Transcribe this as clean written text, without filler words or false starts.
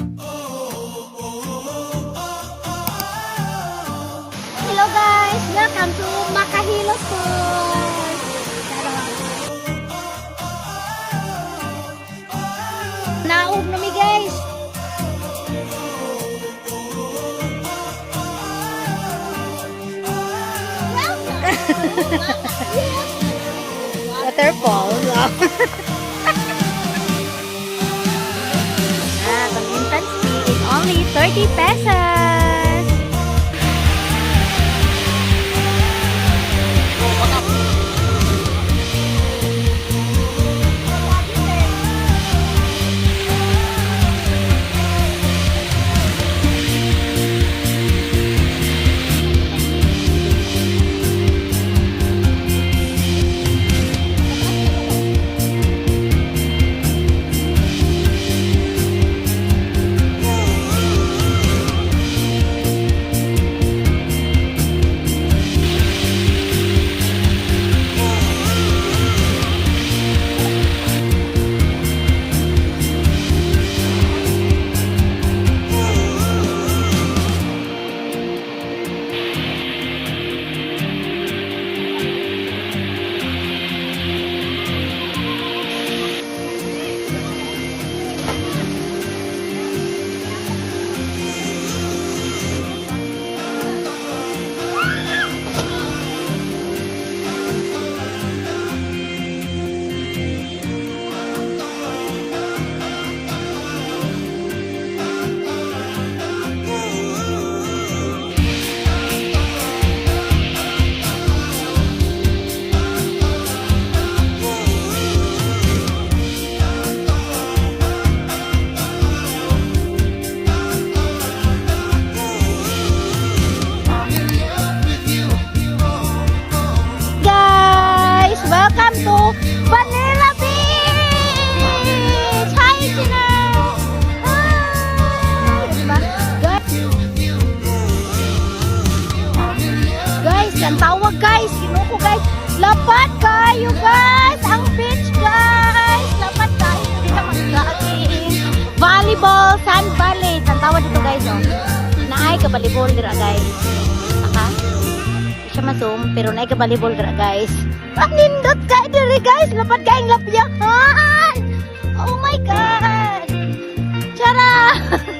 Hello guys, welcome to Makahilos Tours. Naog na mi guys. Waterfall. The entrance fee is only 30 pesos. Welcome to Vanilla Beach! Hi, Tina! Hi! Diba? Guys, ang tawag guys! Kinuko guys! Lapad kayo guys! Ang beach guys! Lapad kayo! Hindi na magkakaking volleyball, sand valley! Ang tawag dito guys oh! Naay ka volleyball dira guys! Aha! Siya masum, pero naay ka volleyball dira guys! Ang nindot ka diri guys, lapad kaing lapyahan. Oh my god. Tara.